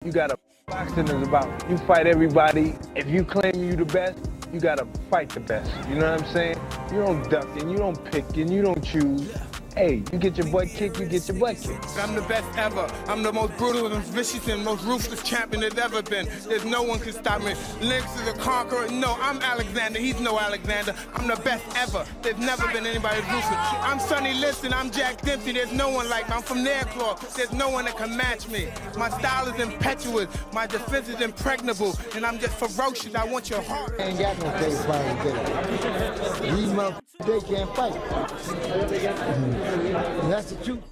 You gotta, boxing is about, you fight everybody. If you claim you the best, you gotta fight the best. You know what I'm saying? You don't duck and you don't pick and you don't choose. Hey, you get your butt kicked, you get your butt kicked. I'm the best ever. I'm the most brutal and vicious and most ruthless champion there's ever been. There's no one can stop me. Lynx is a conqueror. No, I'm Alexander. He's no Alexander. I'm the best ever. There's never been anybody ruthless. I'm Sonny Liston. I'm Jack Dempsey. There's no one like me. I'm from Nairclaw. There's no one that can match me. My style is impetuous. My defense is impregnable. And I'm just ferocious. I want your heart. Ain't got no face fighting today. These motherfuckers, they can't fight. That's the truth.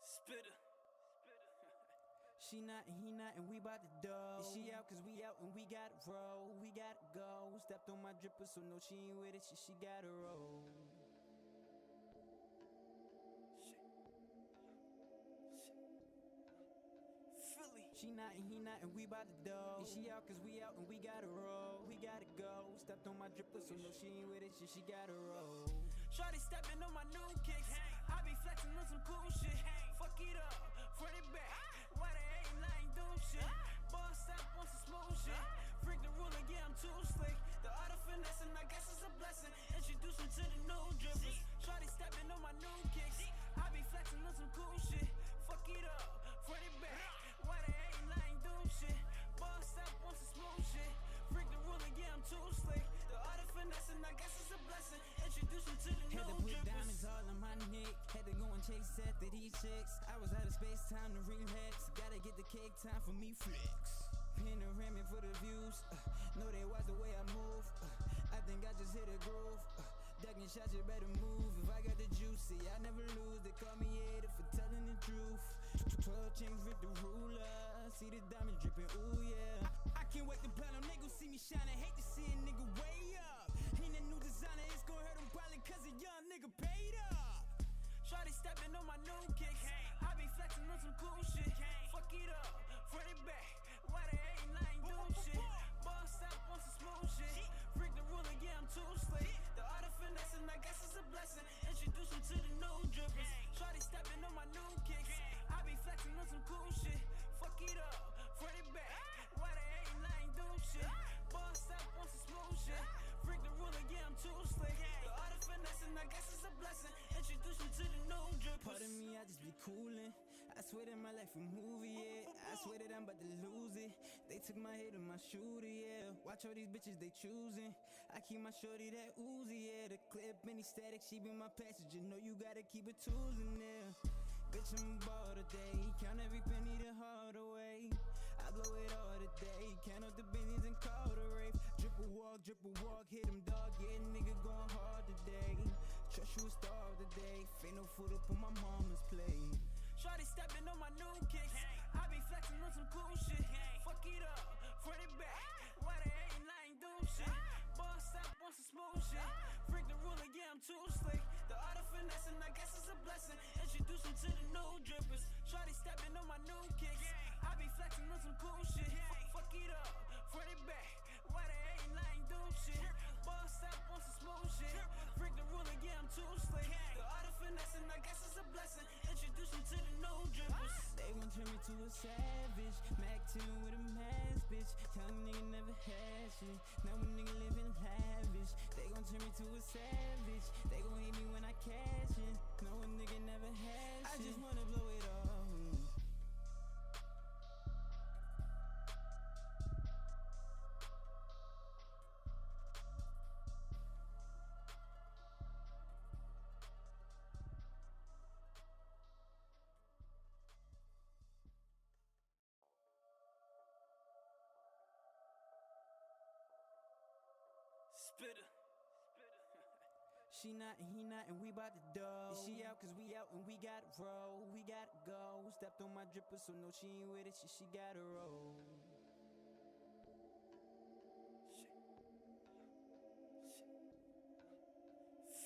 Spitter. She not and he not and we bout to dough. She out cause we out and we gotta roll. We gotta go. Stepped on my dripper so no she ain't with it. She gotta roll. Philly. She not and he not and we bout to dough. She out cause we out and we gotta roll. We gotta go. Stepped on my dripper so no she ain't with it. She gotta roll. Shorty stepping on my new kicks. I be flexing on some cool shit. Fuck it up, front it back. Why they ain't lying, doing shit? Boss up on some smooth shit. Freak the ruler, yeah, I'm too slick. The art of finesse, and I guess it's a blessing. Introduce me to the new drippers. Shorty stepping on my new kicks. I be flexing on some cool shit. Fuck it up, front it back. Why they ain't lying, doing shit? Boss up on some smooth shit. Freak the ruler, yeah, I'm too slick. The art of finesse, and I guess it's a blessing. Introduce me to the new drippers. Diamonds all on my neck. Had to go and chase after these checks. I was out of space, time to relax. Gotta get the cake, time for me flex. Panoramic for the views. Know they watch the way I move. I think I just hit a groove. Ducking shots, you better move. If I got the juicy, I never lose. They call me hater for telling the truth. 12 chains with the ruler. See the diamond dripping, ooh yeah. I can't wait to battle, they gon' see me shine. I hate to see a nigga way up. Ain't a new designer, it's gon' hurt him probably cause a young nigga paid up. Shorty stepping on my new kicks. I be flexing on some cool shit. Fuck it up, front it back. Why they ain't lying, doing shit? Boss up on some smooth shit. Freak the ruler, yeah, I'm too slick. The art of finesse, and I guess it's a blessing. Introduce me to the new drippers. Shorty stepping on my new kicks. I be flexing on some cool shit. Fuck it up, front it back. Why they ain't lying, doing shit? Boss up on some smooth shit. Freak the ruler, yeah, I'm too slick. The art of finesse, and I guess it's a blessing. Introduce me to the new drippers. Pardon me, I just be coolin'. I swear that my life a movie, yeah. I swear that I'm about to lose it. They took my head and my shooter, yeah. Watch all these bitches, they choosing. I keep my shorty that Uzi, yeah. The clip, any static, she be my passenger. Know you gotta keep it tools in there. Bitch, I'm ball today. Count every penny the hard way. I blow it all today. Count up the bennies and call the rave. Drip a walk, hit him dog. Yeah, nigga going hard today. Trust you a star today. Ain't no food up on my mama's plate. Shorty stepping on my new kicks. I be flexing on some cool shit. Fuck it up, front it back. Why they ain't lying, doing shit? Boss up on some smooth shit. Freak the ruler, yeah, I'm too slick. The art of finesse, and I guess it's a blessing. Introduce me to the new drippers. Shorty stepping on my new kicks. I be flexing on some cool shit. Fuck it up, front it back. Why they ain't lying, doing shit? Boss up on some smooth shit. Freak the ruler, yeah, I'm too slick. The art of finesse, and I guess it's a blessing. Introduce me to the new drippers. They gon' turn me to a savage. Mac 10 with a mask, bitch. Young nigga never had shit. Now a nigga living lavish. They gon' turn me to a savage. They gon' hate me when I cash in. No a nigga never had shit. I just wanna blow it all. Spitter. She not and he not and we bout to dough. She out cause we out and we gotta roll. We gotta go. Stepped on my dripper so no she ain't with it. She gotta roll.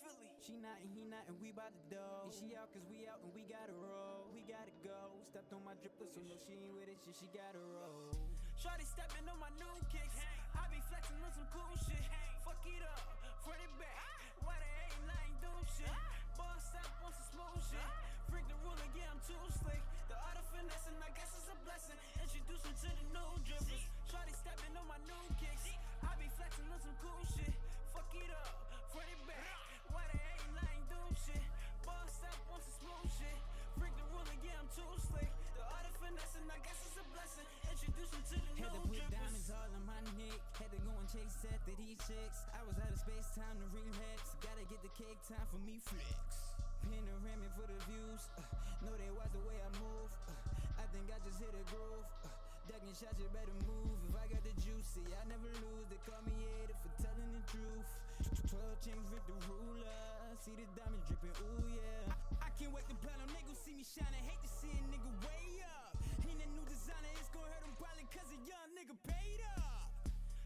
Philly. She not and he not and we bout to dough. She out cause we out and we gotta roll. We gotta go. Stepped on my dripper so no she ain't with it. She gotta roll. Shorty stepping on my new kicks. I be flexing on some cool shit. Fuck it up, front it back. Why they ain't lying, do shit? Boss up on some smooth shit. Freak the ruler, yeah, I'm too slick. The art of finessing, I guess it's a blessing. Introduce me to the new drippers. Shorty stepping on my new kicks. I be flexing on some cool shit. Fuck it up, front it back. Why they ain't lying, do shit? Boss up on some smooth shit. Freak the ruler, yeah, I'm too slick. The art of finessing, I guess it's a blessing. Introduce me to the new drippers. Had to put diamonds all on my neck. Had to go and chase after these chicks. I was out of space, time to relax. Gotta get the cake, time for me flex. Panoramic for the views. Know they watch the way I move. I think I just hit a groove. Ducking shots, you better move. If I got the juicy, I never lose. They call me hater for telling the truth. 12 chains with the ruler. See the diamond dripping, ooh yeah. I can't wait to plan on niggas see me shining. Hate to see a nigga way up. Ain't a new designer, it's gon' hurt him probably cause a young nigga paid up.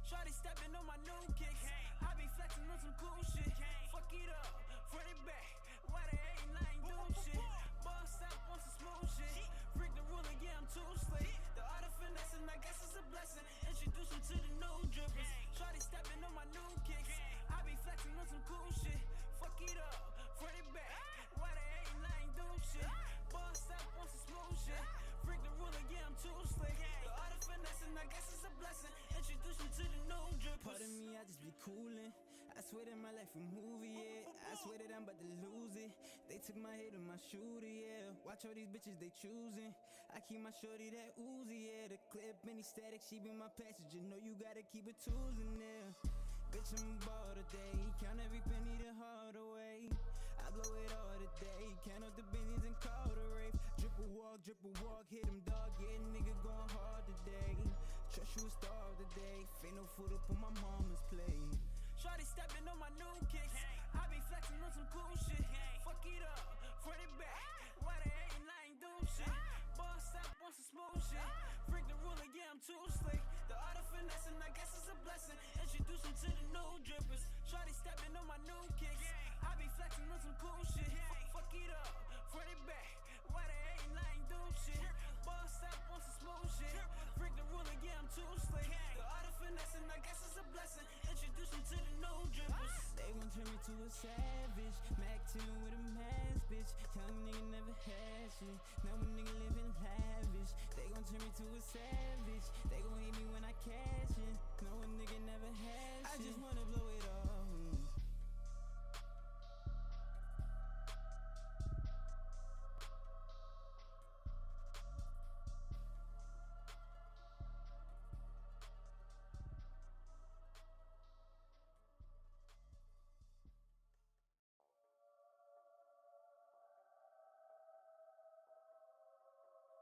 Shorty stepping on my new kicks. I be flexing on some cool shit. Fuck it up, front it back. Why they ain't lying, do shit? Boss up on some smooth shit. Freak the ruler, yeah, I'm too slick. The art of finessing, I guess it's a blessing. Introduce me to the new drippers. Shorty stepping on my new kicks. I be flexing on some cool shit. Fuck it up, front it back. Why they ain't lying, do shit? Boss up on some smooth shit. Freak the ruler, yeah, I'm too slick. The art of finessing, I guess it's a blessing. Introduce me to the new drippers. Pardon me, I just be coolin'. I swear that my life a movie, yeah. I swear that I'm about to lose it. They took my head and my shooter, yeah. Watch all these bitches they choosing. I keep my shorty that Uzi, yeah. The clip any static, she be my passenger. Know you gotta keep it tools in there. Bitch, I'm ball today. Count every penny the hard way. I blow it all today. Count up the bennies and call the rave. Dripple walk, hit him dog. Yeah, nigga going hard today. Trust you a star today. Ain't no food up on my mama's plate. Shorty stepping on my new kicks. I be flexing on some cool shit. Fuck it up, front it back. Why they ain't lying, do shit? Boss up on some smooth shit. Freak the ruler, yeah, I'm too slick. The art of finessing, I guess it's a blessing. Introduce me to the new drippers. Shorty stepping on my new kicks. I be flexing on some cool shit. Fuck it up, front it back. Why they ain't lying, do shit? Boss up on some smooth shit. Freak the ruler, yeah, I'm too slick. The art of finessing, I guess it's a blessing. Introduce me to the new drippers. They gon' turn me to a savage. Mac 10 with a mask, bitch. Young nigga never had shit. Now a nigga living lavish. They gon' turn me to a savage. They gon' hate me when I cash in. No a nigga never had shit. I just wanna blow it all.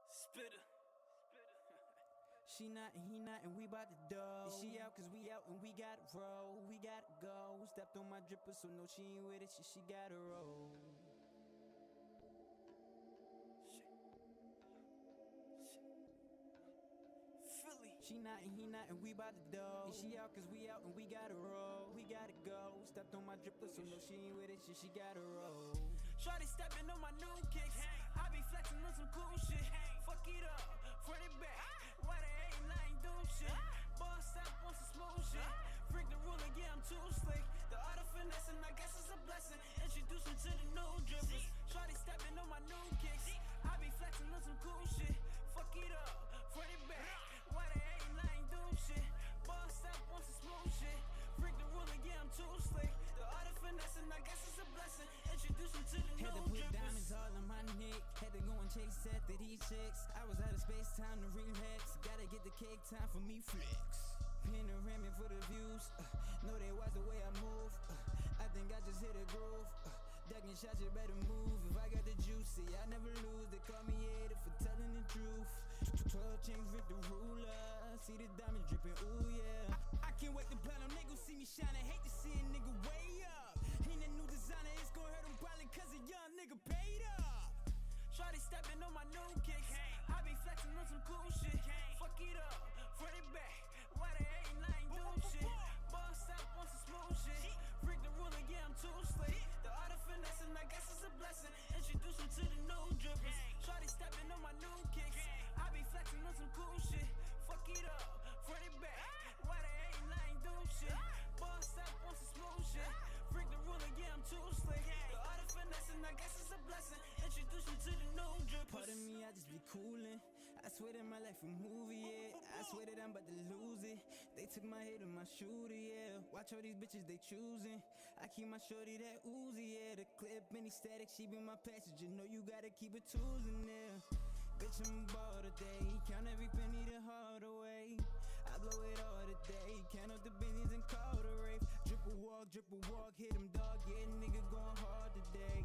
Spitter. She not and he not and we bout to dough. She out cause we out and we gotta roll. We gotta go. Stepped on my dripper so no she ain't with it. She gotta roll. Philly. She not and he not and we bout to dough. She out cause we out and we gotta roll. We gotta go. Stepped on my dripper so no she ain't with it. She gotta roll. Shorty stepping on my new kicks. I be flexing on some cool shit. Fuck it up, front it back. Why they ain't lying, do shit? Boss up on some smooth shit. Freak the ruler, yeah, I'm too slick. The art of finessing, I guess it's a blessing. Introduce me to the new drippers. Shorty stepping on my new kicks. I be flexing on some cool shit. Fuck it up, front it back. Why they ain't lying, do shit? Boss up on some smooth shit. Freak the ruler, yeah, I'm too slick. The art of finessing, I guess it's a blessing. Introduce me to the new drippers. Had to put diamonds all on my neck. Had to go and chase after these chicks. I was out of space, time to relax. Gotta get the cake, time for me flex. Panoramic for the views. Know they watch the way I move. I think I just hit a groove. Ducking shots, you better move. If I got the juicy, I never lose. They call me hater for telling the truth. 12 chains with the ruler. See the diamond dripping, ooh yeah. I can't wait to plan them. They gon' see me shining. Hate to see a nigga way up. Ain't a new designer, it's gon' hurt them probably cause a young nigga paid up. Shorty stepping on my new kicks. I be flexing on some cool shit. Fuck it up, front it back. Why they ain't lying, do shit. Boss up on some smooth shit. Freak the ruler, yeah, I'm too slick. The art of finessing, I guess it's a blessing. Introduce them to the new drippers. Shorty stepping on my new kicks. I be flexing on some cool shit. Fuck it up, front it back. Why they ain't lying, do shit. Boss up on some smooth shit. Freak the ruler, yeah, I'm too slick. The art of finessing, I guess it's a blessing. Introduce them to the new drippers. Pardon me, I just be coolin'. I swear that my life a movie, yeah. I swear that I'm about to lose it. They took my head and my shooter, yeah. Watch all these bitches, they choosing. I keep my shorty that Uzi, yeah. The clip any static, she be my passenger. Know you gotta keep it tools in there. Bitch, I'm ball today. Count every penny the hard away. I blow it all today. Count up the bennies and call the rave. Dripple walk, hit him dog. Yeah, nigga going hard today.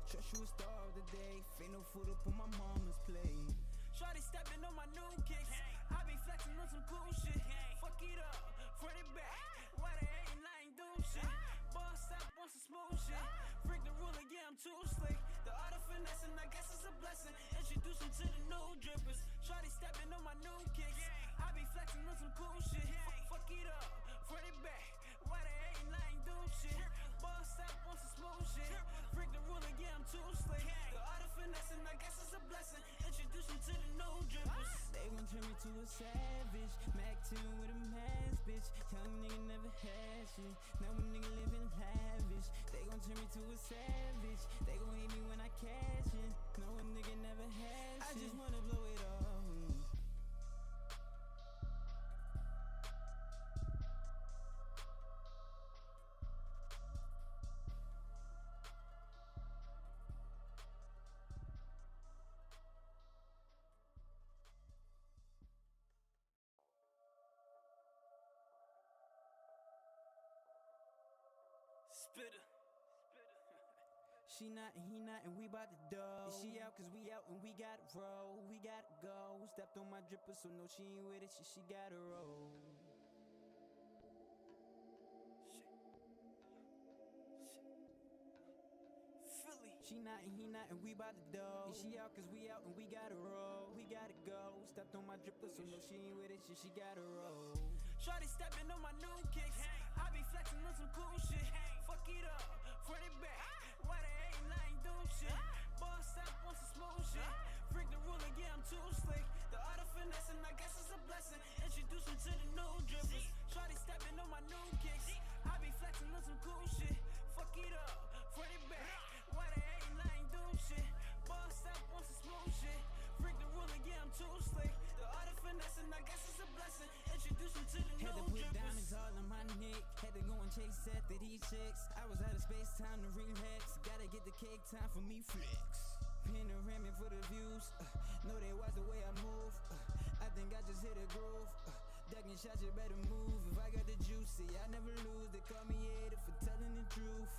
Trust you a star today. Ain't no food up on my mama's plate. Shorty stepping on my new kicks. I be flexing on some cool shit. Fuck it up, front it back. Why they ain't lying, do shit. Boss up on some smooth shit. Freak the ruler, yeah, I'm too slick. The art of finessing, I guess it's a blessing. Introduce them to the new drippers. Shorty stepping on my new kicks. I be flexing on some cool shit. Fuck it up, front it back. Why they ain't lying, do shit. Boss up on some smooth shit. Freak the ruler, yeah, I'm too slick. The art of finessing, I guess it's a blessing. Introduce them to the new drippers. They gon' turn me to a savage. Mac 10 with a mask, bitch. Young nigga never had shit. Now a nigga living lavish. They gon' turn me to a savage. They gon' hate me when I cash in. No a nigga never had shit. I just wanna blow it all. Spitter. She not and he not and we bout to dough. She out cause we out and we gotta roll. We gotta go. Stepped on my dripper so no she ain't with it. She gotta roll. Philly. She not and he not and we bout to dough. She out cause we out and we gotta roll. We gotta go. Stepped on my dripper so no she ain't with it. She gotta roll. Shorty stepping on my new kicks. I be flexing on some cool shit. Fuck it up, front it back. Why they ain't lying, do shit. Boss up on some smooth shit. Freak the ruler, yeah, I'm too slick. The art of finessing, I guess it's a blessing. Introduce them to the new drippers. Shorty stepping on my new kicks. I be flexing on some cool shit. Fuck it up, front it back. Why they ain't lying, do shit. Boss up on some smooth shit. Freak the ruler, yeah, I'm too slick. The art of finessing, I guess it's a blessing. Introduce them to the new drippers. Had to put diamonds all on my neck. Had to go and chase after these chicks. I was out of space, time to relax. Gotta get the cake, time for me flex. Panoramic for the views. Know they watch the way I move. I think I just hit a groove. Ducking shots, you better move. If I got the juice, see, I never lose. They call me hater for telling the truth.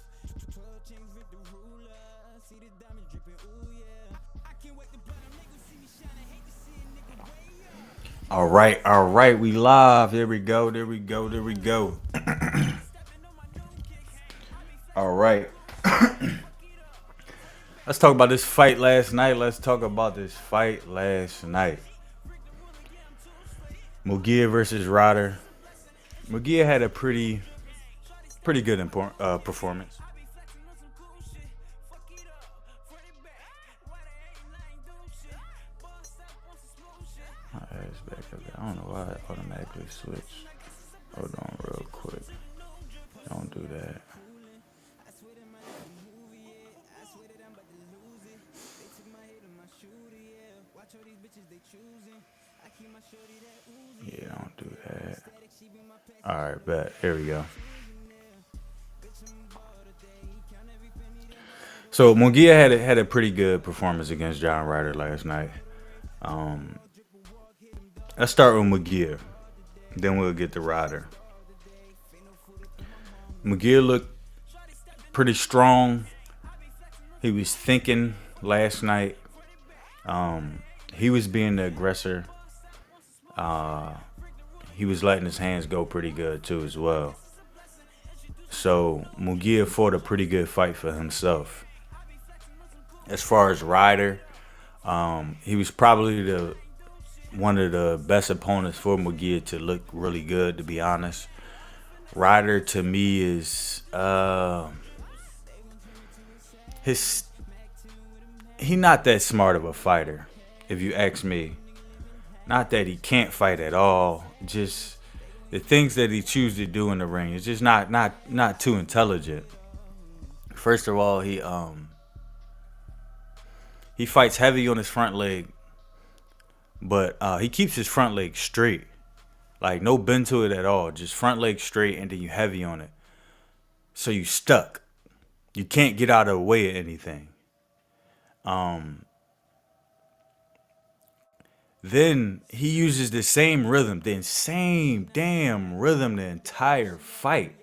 12 chains with the ruler. See the diamond dripping, ooh yeah. I can't wait to blow them. They gon' see me shining. Hate to see a nigga way up. All right, we live. There we go. All right. Let's talk about this fight last night. Munguia versus Ryder. Munguia had a pretty good performance. My ass back up there. I don't know why I automatically switch. Hold on real quick. Don't do that. Yeah, don't do that. Alright, bet. Here we go. So Munguia had a pretty good performance against John Ryder last night. Let's start with Munguia. Then we'll get to Ryder. Munguia looked pretty strong. He was thinking last night. He was being the aggressor. he was letting his hands go pretty good too as well. So Munguia fought a pretty good fight for himself. As far as Ryder, he was probably one of the best opponents for Munguia to look really good, to be honest. Ryder to me is he not that smart of a fighter, if you ask me. Not that he can't fight at all, just the things that he chooses to do in the ring is just not too intelligent. First of all, he fights heavy on his front leg, but he keeps his front leg straight. Like, no bend to it at all. Just front leg straight, and then you heavy on it. So you stuck. You can't get out of the way of anything. Then he uses the same rhythm, the same damn rhythm the entire fight.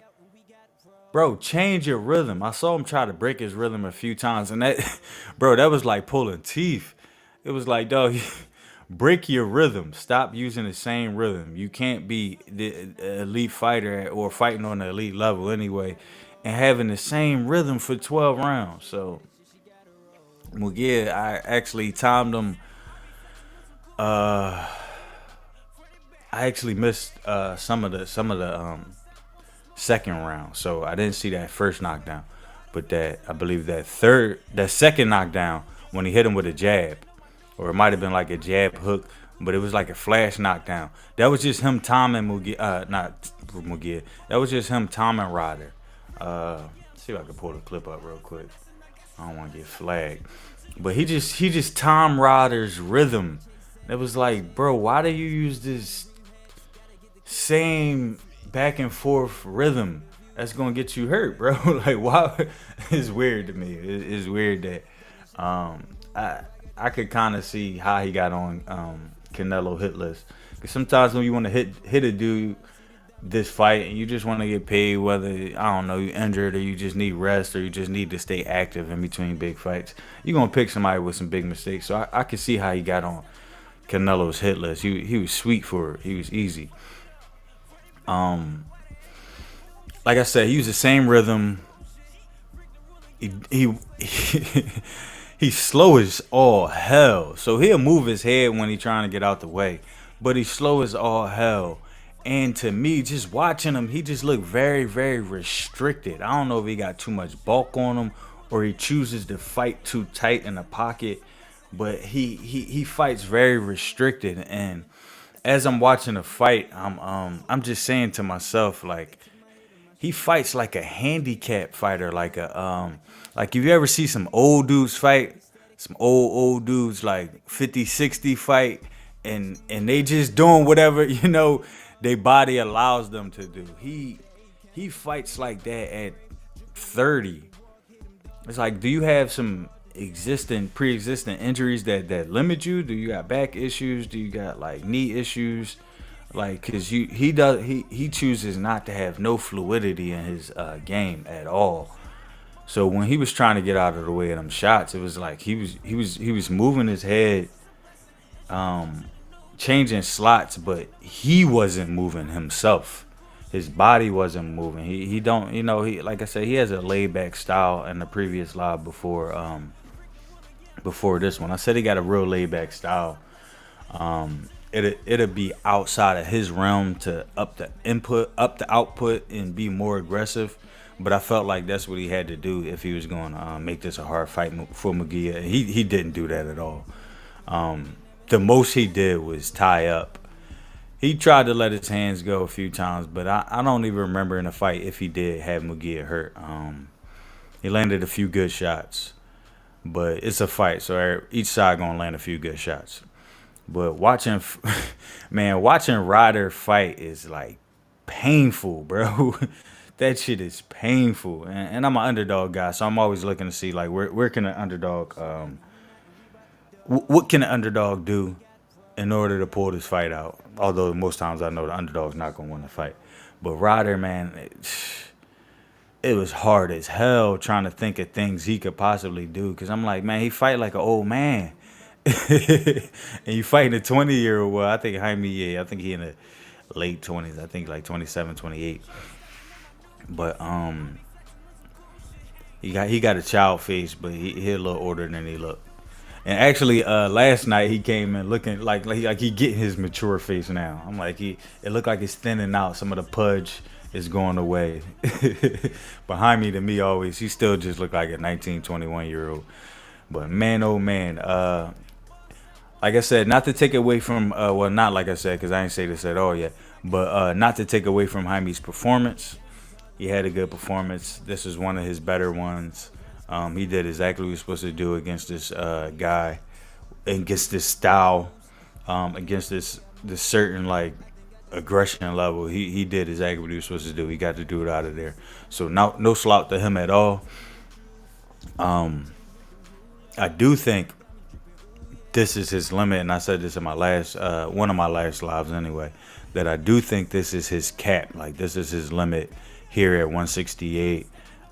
Bro, change your rhythm. I saw him try to break his rhythm a few times, and that, bro, that was like pulling teeth. It was like, dog, break your rhythm. Stop using the same rhythm. You can't be the elite fighter or fighting on the elite level anyway and having the same rhythm for 12 rounds. So, Munguia, I actually timed him. I actually missed some of the second round, so I didn't see that first knockdown. But I believe that second knockdown, when he hit him with a jab, or it might have been like a jab hook, but it was like a flash knockdown. That was just him timing Munguia. That was just him timing Ryder. See if I can pull the clip up real quick. I don't want to get flagged, but he just timed Ryder's rhythm. It was like, bro, why do you use this same back and forth rhythm? That's gonna get you hurt, bro. Like, why? It's weird to me. It's weird that I could kind of see how he got on Canelo hit list. Because sometimes when you want to hit a dude this fight and you just want to get paid, whether, I don't know, you're injured or you just need rest or you just need to stay active in between big fights, you're gonna pick somebody with some big mistakes. So I could see how he got on Canelo's hit list. He was sweet for it. He was easy. Like I said, he used the same rhythm. He's slow as all hell. So he'll move his head when he's trying to get out the way, but he's slow as all hell. And to me, just watching him, he just looked very, very restricted. I don't know if he got too much bulk on him or he chooses to fight too tight in the pocket, but he fights very restricted. And as I'm watching the fight, I'm just saying to myself, like, he fights like a handicap fighter, like if you ever see some old dudes fight, some old dudes like 50, 60 fight, and they just doing whatever, their body allows them to do. He fights like that at 30. It's like, do you have some pre-existing injuries that limit you? Do you got back issues? Do you got like knee issues? Like, cause he chooses not to have no fluidity in his game at all. So when he was trying to get out of the way of them shots, it was like he was moving his head, changing slots, but he wasn't moving himself. His body wasn't moving. He like I said, he has a laid back style in the previous live before this one. I said he got a real laid back style. It'll be outside of his realm to up the output and be more aggressive. But I felt like that's what he had to do if he was going to make this a hard fight for Munguia. He didn't do that at all. The most he did was tie up. He tried to let his hands go a few times, but I don't even remember in the fight if he did have Munguia hurt. He landed a few good shots, but it's a fight, so each side going to land a few good shots. But watching Ryder fight is like painful, bro. That shit is painful. And I'm an underdog guy, so I'm always looking to see like where can an underdog what can an underdog do in order to pull this fight out? Although most times I know the underdog's not gonna win the fight. But Ryder, man, it was hard as hell trying to think of things he could possibly do. Cause I'm like, man, he fight like an old man. And you fighting a 20-year-old. Well, I think Jaime, I think he in late 20s, I think like 27, 28. But he got a child face, but he a little older than he looked. And actually, last night he came in looking like he getting his mature face now. I'm like, it looked like it's thinning out. Some of the pudge is going away. Behind me, to me, always he still just look like a 19, 21-year-old. But man, oh man, like I said, not to take away from well, not like I said, because I ain't say this at all yet. But not to take away from Jaime's performance. He had a good performance. This is one of his better ones. He did exactly what he was supposed to do against this guy, against this style, against this certain like aggression level. He did exactly what he was supposed to do. He got the dude out of there. So no slouch to him at all. I do think this is his limit, and I said this in my last one of my last lives anyway, that I do think this is his cap. Like, this is his limit here at 168.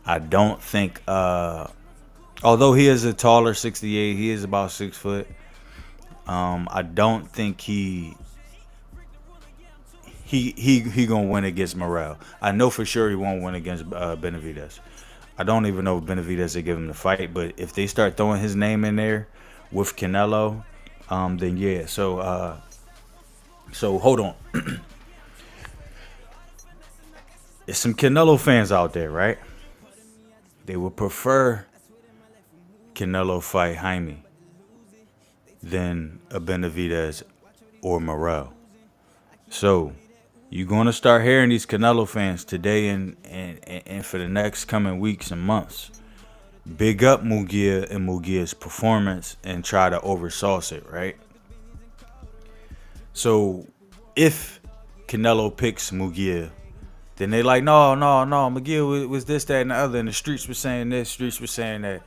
I don't think, although he is a taller 68, he is about 6 foot. I don't think he gonna win against Morrell. I know for sure he won't win against Benavidez. I don't even know if Benavidez will give him the fight, but if they start throwing his name in there with Canelo, then yeah. So hold on. There's some Canelo fans out there, right? They would prefer Canelo fight Jaime than a Benavidez or Morrell. So you're going to start hearing these Canelo fans today and for the next coming weeks and months big up Munguia and Munguia's performance and try to oversauce it, right? So if Canelo picks Munguia, then they like, no, Munguia was this, that, and the other, and the streets were saying this, streets were saying that.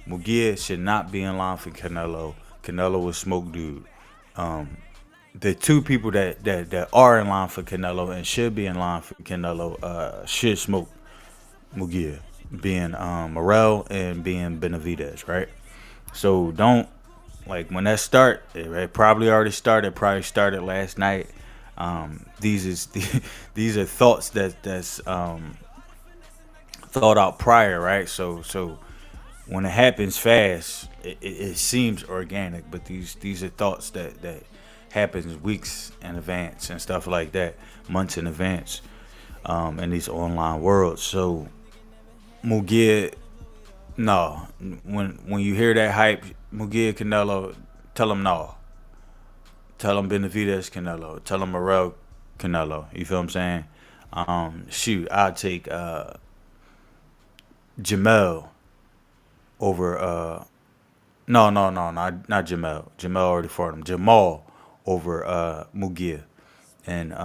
Munguia should not be in line for Canelo. Canelo was smoke dude. The two people that are in line for Canelo and should be in line for Canelo should smoke Munguia, being Morrell and being Benavidez, right? So don't, like, when that start, it probably already started. Probably started last night. These are thoughts that's thought out prior, right? So when it happens fast, it seems organic, but these are thoughts that happens weeks in advance and stuff like that, months in advance, in these online worlds. So Munguia, no, when you hear that hype, Munguia Canelo, tell him no. Tell him Benavidez Canelo. Tell him Morrell Canelo. You feel what I'm saying? Shoot, I'll take Jamel over not Jamel. Jamel already fought him. Jamal over Munguia. And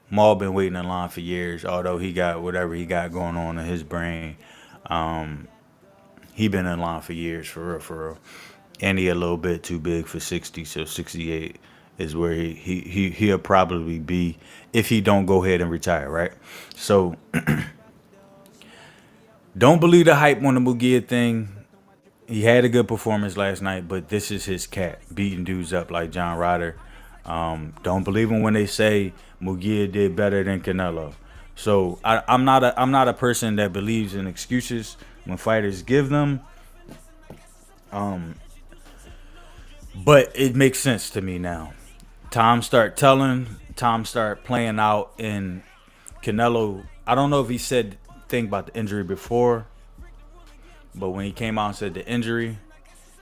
Maul been waiting in line for years, although he got whatever he got going on in his brain. He been in line for years, for real. And he a little bit too big for 60, so 68 is where he'll probably be if he don't go ahead and retire, right? So don't believe the hype on the Munguia thing. He had a good performance last night, but this is his cat, beating dudes up like John Ryder. Don't believe him when they say Munguia did better than Canelo. So I'm not a person that believes in excuses when fighters give them. But it makes sense to me now. Time start playing out, in Canelo, I don't know if he said thing about the injury before, but when he came out and said the injury,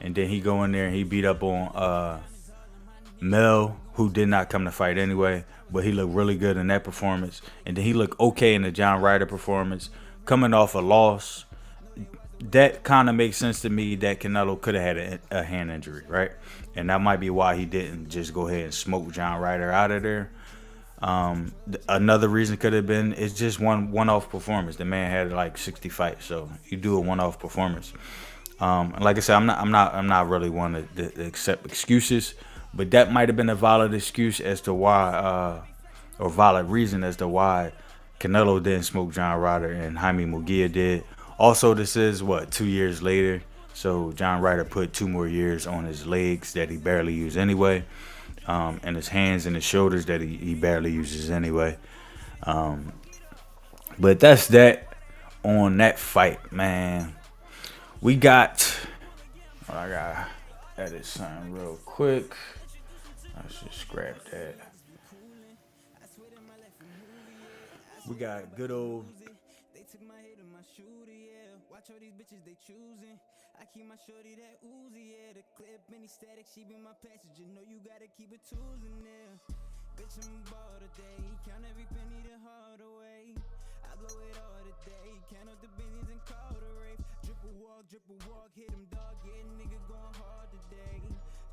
and then he go in there and he beat up on Mel, who did not come to fight anyway, but he looked really good in that performance, and then he looked okay in the John Ryder performance, coming off a loss. That kind of makes sense to me that Canelo could have had a hand injury, right? And that might be why he didn't just go ahead and smoke John Ryder out of there. Another reason could have been it's just one-off performance. The man had like 60 fights, so you do a one-off performance. Like I said, I'm not really one to accept excuses, but that might have been a valid excuse as to why, or valid reason as to why Canelo didn't smoke John Ryder and Jaime Munguia did. Also, this is 2 years later, so John Ryder put 2 more years on his legs that he barely used anyway. and his hands and his shoulders that he barely uses anyway. But that's that on that fight, man. We got. Well, I gotta edit something real quick. Let's just grab that. We got good old. They took my head and my shooter, yeah. Watch all these bitches they choosing. I keep my shorty that Uzi, yeah. The clip any static, she be my passenger. Know you gotta keep it tools in there. Bitch, I'm ball today. Count every penny the hard away. I blow it all today. Count up the billions and call the rape. Drip a walk, hit him dog. Yeah, nigga going hard today.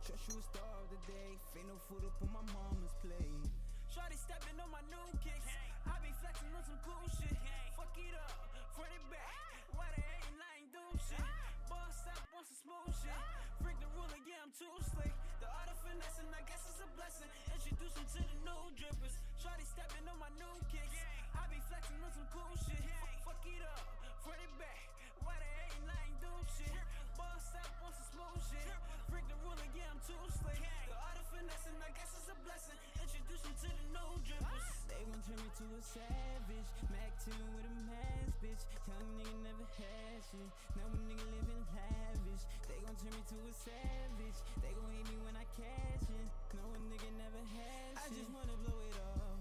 Trust you a star today. Ain't no food up on my mama's plate. Shorty stepping on my new kicks. I be flexing on some cool shit. Fuck it up, front it back. Why they ain't lying, do shit. Boss up on some smooth shit. Freak the ruler, yeah, I'm too slick. The art of finessing, I guess it's a blessing. Introduce them to the new drippers. Shorty stepping on my new kicks. I be flexing on some cool shit. Fuck it up, front it back. Why they ain't lying, do shit. Boss up on some smooth shit. Freak the ruler, yeah, I'm too slick. The art of finessing, I guess it's a blessing. Introduce them to the new drippers. They gon' turn me to a savage. Mac 2 with a mask, bitch. Young nigga never had shit. Now a nigga living lavish. They gon' turn me to a savage. They gon' hate me when I cash in. No a nigga never had shit. I just wanna blow it all.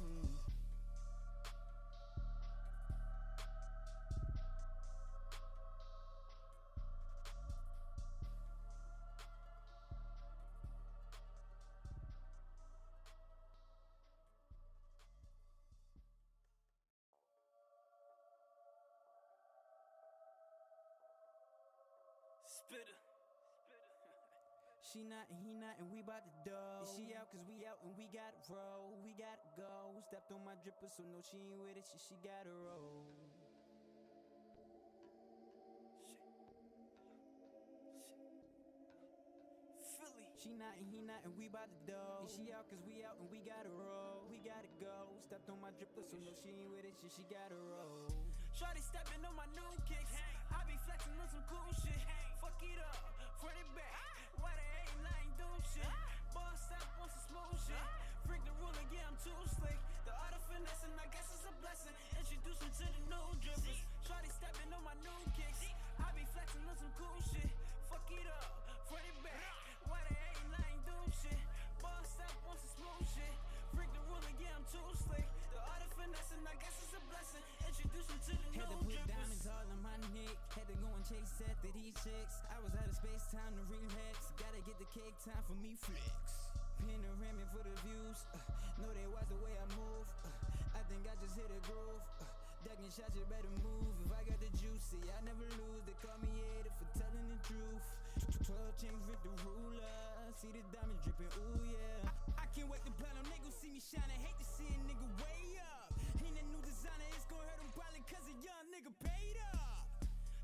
Spitter. She not and he not and we bout to dough. She out cause we out and we gotta roll. We gotta go. Stepped on my dripper so no she ain't with it. She gotta roll. Philly. She not and he not and we bout to dough. She out cause we out and we gotta roll. We gotta go. Stepped on my dripper so no she ain't with it. She gotta roll. Shorty stepping on my new kicks. I be flexing on some cool shit. Fuck it up, front it back. Why they ain't lying, do shit. Boss up on some smooth shit. Freak the ruler, yeah, I'm too slick. The art of finessing, I guess it's a blessing. Introduce them to the new drippers. Shorty stepping on my new kicks. I be flexing on some cool shit. Fuck it up, front it back. Why they ain't lying, do shit. Boss up on some smooth shit. Freak the ruler, yeah, I'm too slick. The art of finessing, I guess it's a blessing. Introduce them to the new drippers. Diamonds all on my neck. Had to go and chase after these checks. I was out of space, time to relax. Gotta get the cake, time for me flex. Panoramic for the views. Know they watch the way I move. I think I just hit a groove. Ducking shots, you better move. If I got the juice, see, I never lose. They call me hater for telling the truth. 12 chains with the ruler. See the diamond dripping, ooh yeah. I can't wait to platinum, they gon' see me shine. I hate to see a nigga way up. Ain't a new designer, it's gon' hurt him probably cause a young nigga paid up.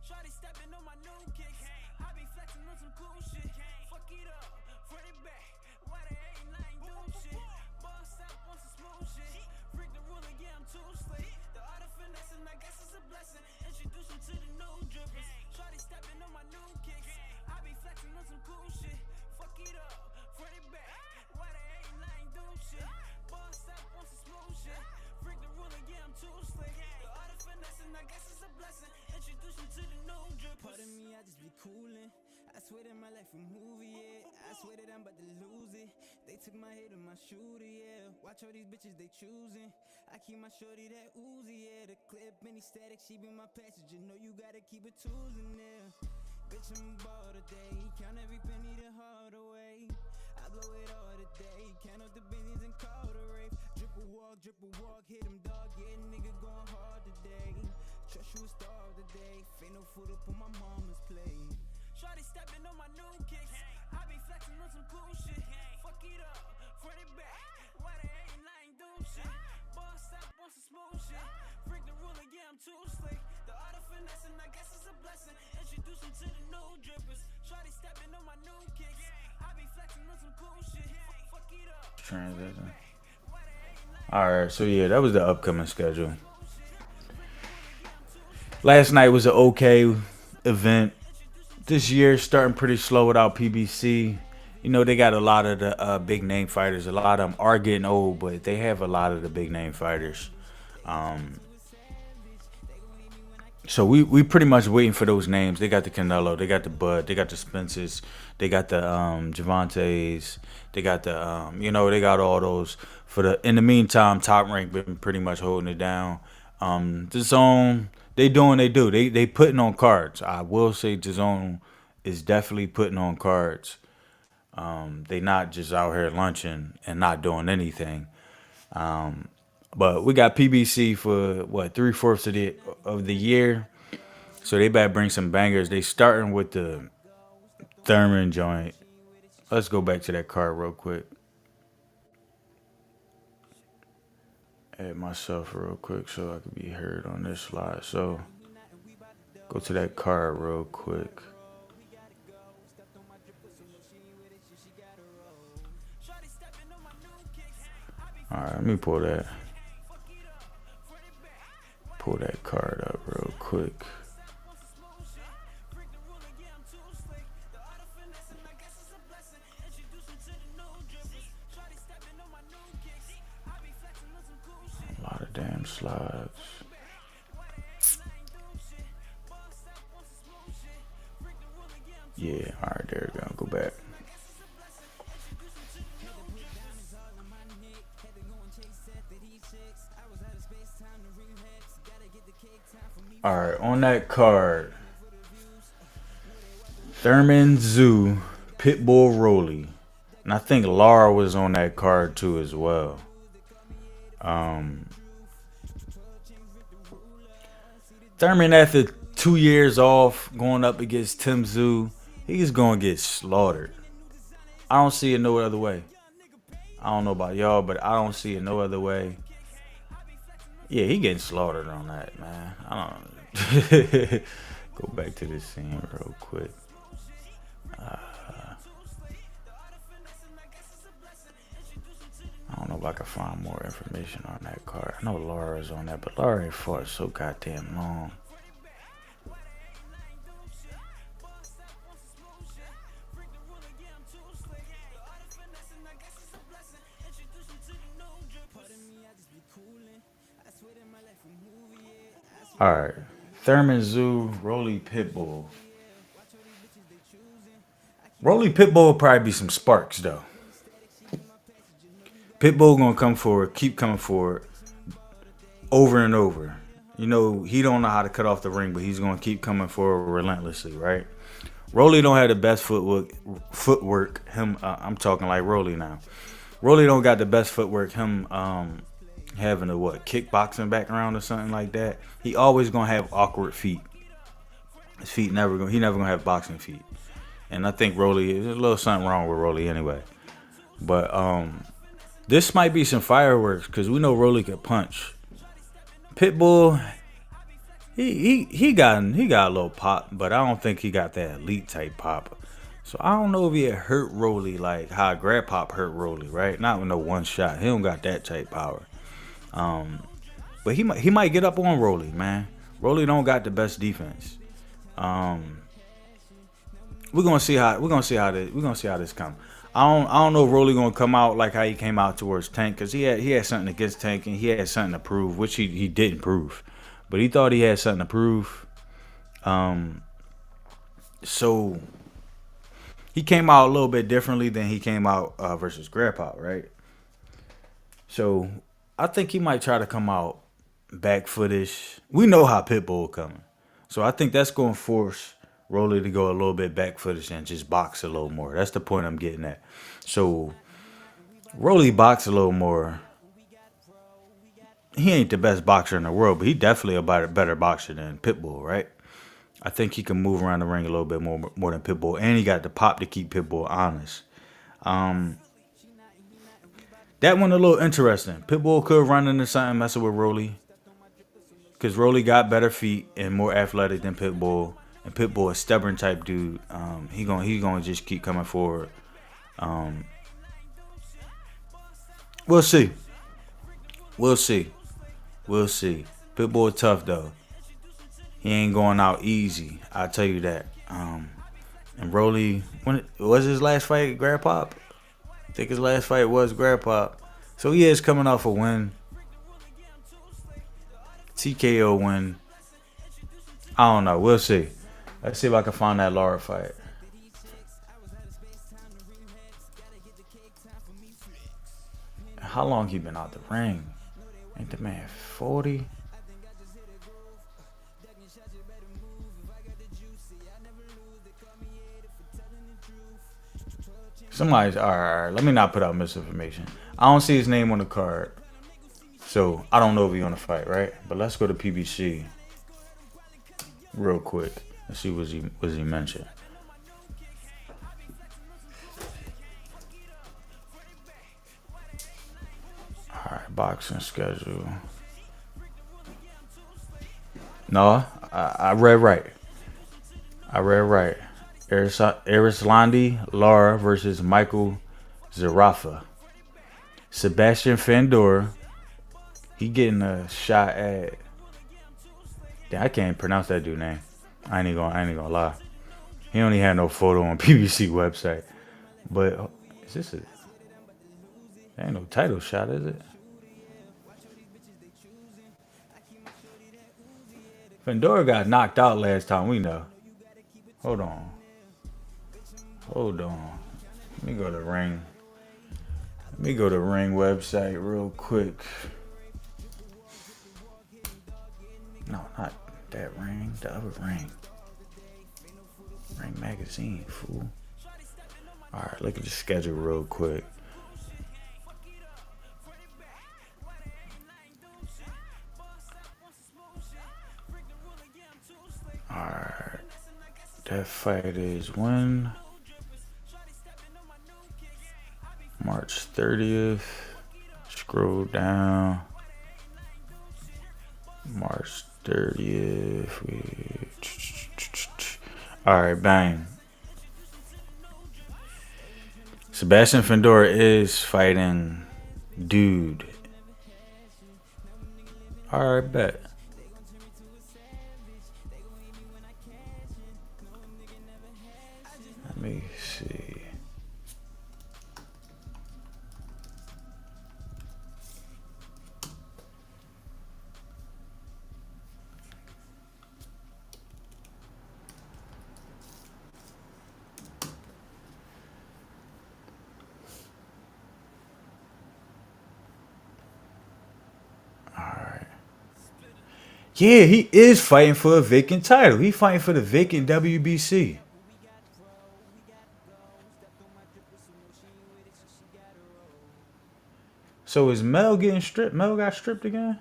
Shorty stepping on my new kicks. I be flexing on some cool shit. Fuck it up, front it back. Why they ain't lying, do shit. Boss up on some smooth shit. Freak the ruler, yeah, I'm too slick. The art of finessing, I guess it's a blessing. Introduce them to the new drippers. Shorty stepping on my new kicks. I be flexing on some cool shit. Fuck it up, front it back. Why they ain't lying, do shit. Boss up on some smooth shit. Freak the ruler, yeah, I'm too slick. The art of finessing, I guess it's a blessing. Introduce them to the new drippers. Pardon me, I just be coolin'. I swear that my life a movie, yeah. I swear that I'm about to lose it. They took my head and my shooter, yeah. Watch all these bitches they choosing. I keep my shorty that Uzi, yeah. The clip any static, she be my passenger. Know you gotta keep it tools in there. Bitch, I'm ball today. Count every penny the hard away. I blow it all today. Count up the billions and call the rape. Drip a walk, hit him dog. Yeah, nigga going hard today. Trust you a star today. Ain't no food up on my mama's plate. Shorty stepping on my new kicks. I be flexing on some cool shit. Fuck it up, front it back. Why they ain't lying, do shit. Boss up on some smooth shit. Freak the ruler, yeah, I'm too slick. The art of finessing, I guess it's a blessing. Introduce them to the new drippers. Shorty stepping on my new kicks. I be flexing on some cool shit. Fuck it up. Transition. Alright, so yeah, that was the upcoming schedule. Last night was an okay event. This year starting pretty slow without PBC. You know, they got a lot of the big name fighters. A lot of them are getting old, but they have a lot of the big name fighters. So we pretty much waiting for those names. They got the Canelo, they got the Bud, they got the Spences, they got the Javantes, they got the they got all those. In the meantime, Top Rank been pretty much holding it down. The Zone, they doing they do. They putting on cards. I will say the Zone is definitely putting on cards. They not just out here lunching and not doing anything. But we got PBC for what 3/4 of the year, so they better bring some bangers. They starting with the Thurman joint. Let's go back to that card real quick. Add myself real quick so I can be heard on this slide. So go to that card real quick. All right, let me pull that card up real quick. A lot of damn slides. Yeah, all right, there we go. Go back. All right, on that card, Thurman Zoo, Pitbull Rolly, and I think Lara was on that card too as well. Thurman, after 2 years off, going up against Tim Zoo, he's gonna get slaughtered. I don't see it no other way. I don't know about y'all, but I don't see it no other way. Yeah, he getting slaughtered on that, man. I don't go back to this scene real quick. I don't know if I can find more information on that card. I know Laura's on that, but Laura ain't fought so goddamn long. All right, Thurman Zoo, Rolly Pitbull. Rolly Pitbull will probably be some sparks though. Pitbull gonna come forward, keep coming forward, over and over. You know he don't know how to cut off the ring, but he's gonna keep coming forward relentlessly, right? Rolly don't have the best footwork. Him, I'm talking like Rolly now. Rolly don't got the best footwork. Him, having a kickboxing background or something like that. He always gonna have awkward feet. His feet he never gonna have boxing feet. And I think Rolly, there's a little something wrong with Rolly anyway. But this might be some fireworks because we know Rolly can punch. Pitbull, he got a little pop, but I don't think he got that elite type pop. So I don't know if he hurt Rolly like how Grab Pop hurt Rolly, right? Not with no one shot. He don't got that type power. But he might get up on Rolly, man. Rolly don't got the best defense. We're gonna see how this come. I don't know if Rolly gonna come out like how he came out towards Tank, because he had something against Tank and he had something to prove, which he didn't prove, but he thought he had something to prove. So he came out a little bit differently than he came out versus Grandpa, right? So I think he might try to come out back footish. We know how Pitbull coming, so I think that's gonna force Rolly to go a little bit back footish and just box a little more. That's the point I'm getting at. So Rolly box a little more. He ain't the best boxer in the world, but he definitely a better boxer than Pitbull, right? I think he can move around the ring a little bit more than Pitbull, and he got the pop to keep Pitbull honest. That one a little interesting. Pitbull could run into something messing with Rolly, because Rolly got better feet and more athletic than Pitbull. And Pitbull a stubborn type dude. He gonna just keep coming forward. We'll see. Pitbull tough though. He ain't going out easy. I'll tell you that. And Broly, when was his last fight, Grab Pop? I think his last fight was Grab Pop. So he is coming off a win. TKO win. I don't know. We'll see. Let's see if I can find that Lara fight. How long he been out the ring? Ain't the man 40? Somebody's all right. Let me not put out misinformation. I don't see his name on the card, so I don't know if he's on the fight, right? But let's go to PBC real quick and see what he mentioned. All right, boxing schedule. No, I read right. Arislandi Lara versus Michael Zarafa. Sebastian Fandor, he getting a shot at. Damn, I can't pronounce that dude's name. I ain't gonna lie. He only had no photo on PBC website. But is this that ain't no title shot, is it? Fandor got knocked out last time, we know. Hold on. Let me go to Ring. Let me go to Ring website real quick. No, not that Ring. The other Ring. Ring magazine, fool. Alright, look at the schedule real quick. Alright. That fight is when? March 30th. Scroll down. March 30th. Alright, bang. Sebastian Fandor is fighting Dude. Alright, bet. Let me see. Yeah, he is fighting for a vacant title. He fighting for the vacant WBC. So is Mel getting stripped? Mel got stripped again?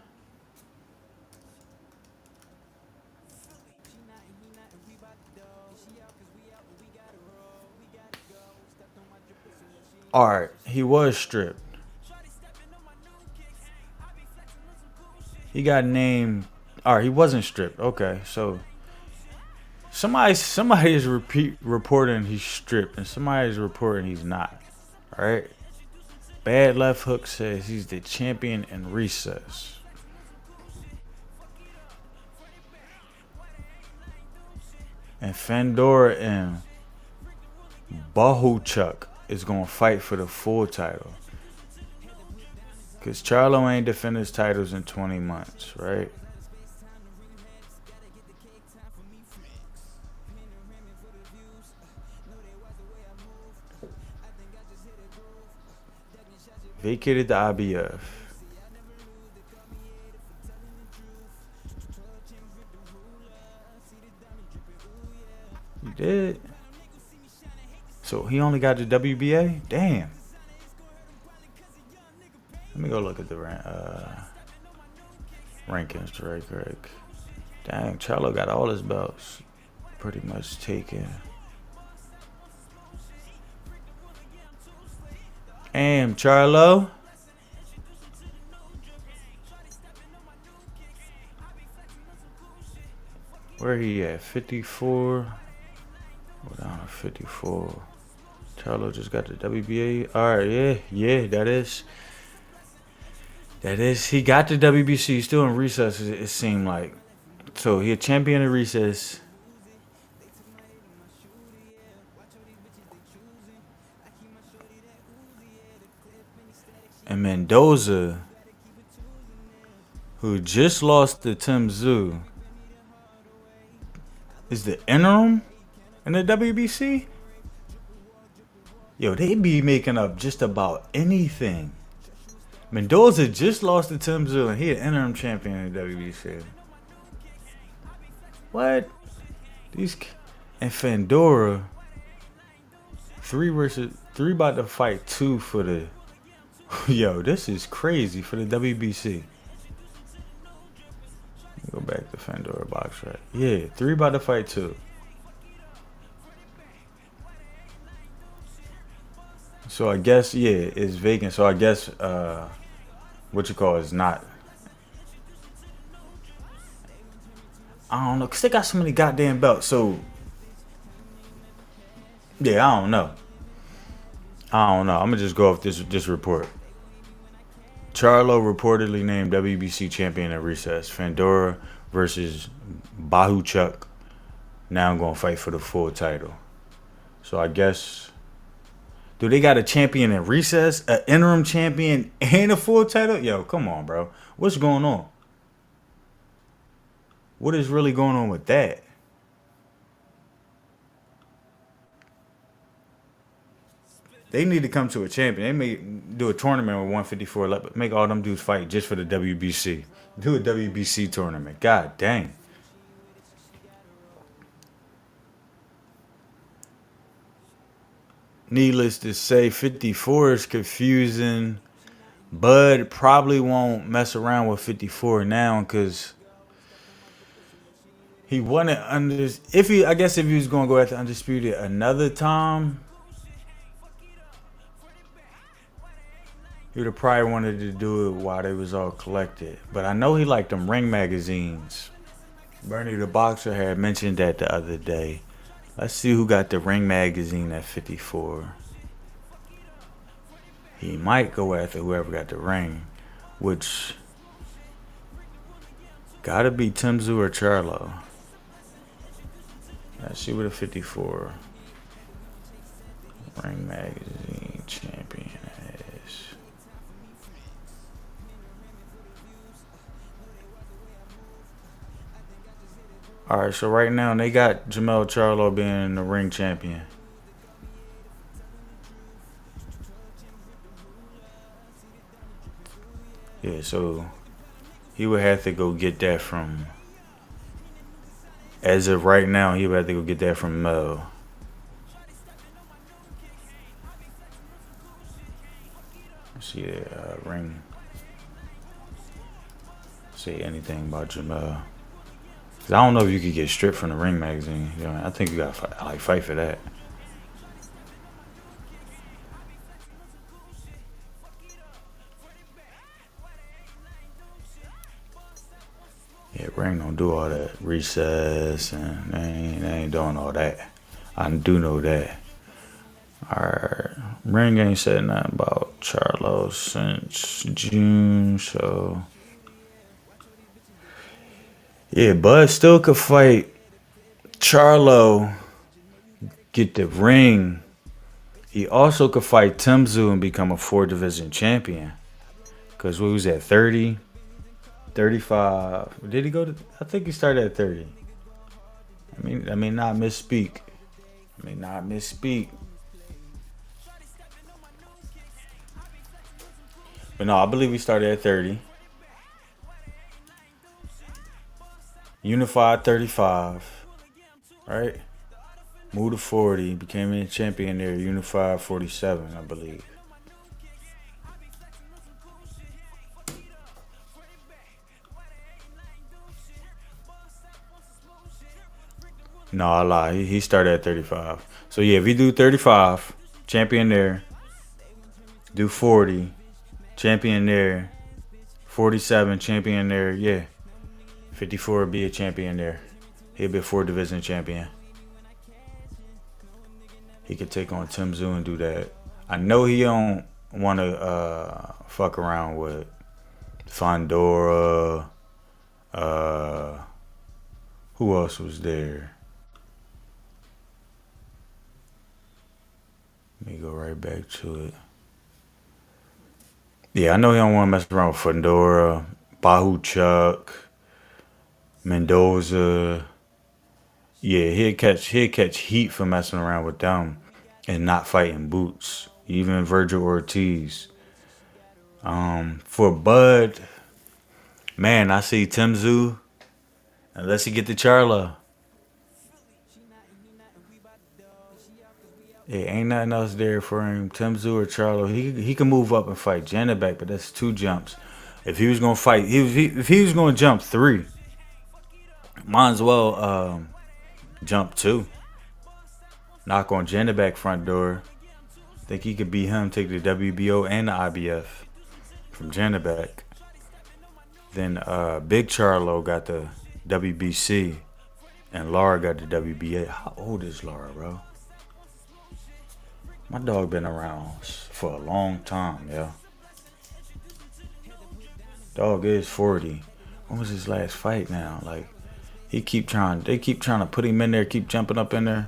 Alright, he was stripped. He got named. Alright, he wasn't stripped. Okay, so somebody is reporting he's stripped, and somebody is reporting he's not. Alright. Bad Left Hook says he's the champion in recess. And Fandor and Bahuchuk is going to fight for the full title. Because Charlo ain't defended his titles in 20 months, right? Vacated the IBF. He did. So he only got the WBA? Damn. Let me go look at the rankings right quick. Dang, Charlo got all his belts pretty much taken. Damn, Charlo. Where he at? 54. Go down to 54. Charlo just got the WBA. Alright, yeah, that is. He got the WBC. He's still in recess, it seemed like. So he a champion in recess. and Mendoza, who just lost to Tim Tszyu, is the interim in the WBC. Yo, they be making up just about anything. Mendoza just lost to Tim Tszyu, and he an interim champion in the WBC. What? And Fandora, 3 about to fight 2 for the. Yo, this is crazy for the WBC. Go back to Fandora box right. Yeah, 3 about to fight 2. So I guess it's vacant. So I guess is not. I don't know, cause they got so many goddamn belts. So yeah, I don't know. I'm gonna just go off this report. Charlo reportedly named WBC champion at recess. Fandora versus Bahuchuk. Now I'm gonna fight for the full title. So I guess, do they got a champion at recess, an interim champion, and a full title? Yo, come on, bro. What's going on? What is really going on with that? They need to come to a champion. They may do a tournament with 154. Make all them dudes fight just for the WBC. Do a WBC tournament. God dang. Needless to say, 54 is confusing. Bud probably won't mess around with 54 now because he wanted if he was going to go after Undisputed another time, he would have probably wanted to do it while they was all collected. But I know he liked them ring magazines. Bernie the Boxer had mentioned that the other day. Let's see who got the ring magazine at 54. He might go after whoever got the ring, which gotta be Tim Tszyu or Charlo. Let's see what a 54 ring magazine champion is. Alright, so right now they got Jamel Charlo being the ring champion. Yeah, so he would have to go get that from, as of right now, he would have to go get that from Mel. Let's see the ring. Say anything about Jamel. Cause I don't know if you could get stripped from the ring magazine. You know, I think you gotta fight for that. Yeah, ring don't do all that recess, and they ain't doing all that. I do know that. Alright, ring ain't said nothing about Charlo since June, so yeah, Bud still could fight Charlo, get the ring. He also could fight Tim Tszyu and become a 4-division champion. Cause what was that, 30? 35. Did he go to? I think he started at 30. I mean not misspeak. But no, I believe he started at 30. Unified 35. Right? Moved to 40. Became a champion there. Unified 47, I believe. No, I lie. He started at 35. So yeah, if you do 35, champion there. Do 40, champion there. 47, champion there. Yeah. 54 would be a champion there. He'll be a 4-division champion. He could take on Tim Tszyu and do that. I know he don't want to fuck around with Fandora. Who else was there? Let me go right back to it. Yeah, I know he don't want to mess around with Fedora, Bahu Chuck, Mendoza. Yeah, he'll catch heat for messing around with them and not fighting Boots. Even Virgil Ortiz. For Bud, man, I see Tim Tszyu. Unless he get the Charlo. Yeah, ain't nothing else there for him. Tim Tszyu or Charlo. He can move up and fight Janabek, but that's 2 jumps. If he was gonna fight, if he was gonna jump 3, might as well jump 2. Knock on Janabek front door. Think he could beat him, take the WBO and the IBF from Janabek. Then Big Charlo got the WBC, and Lara got the WBA. How old is Lara, bro? My dog been around for a long time, yo. Dog is 40. When was his last fight now? Like, they keep trying to put him in there, keep jumping up in there.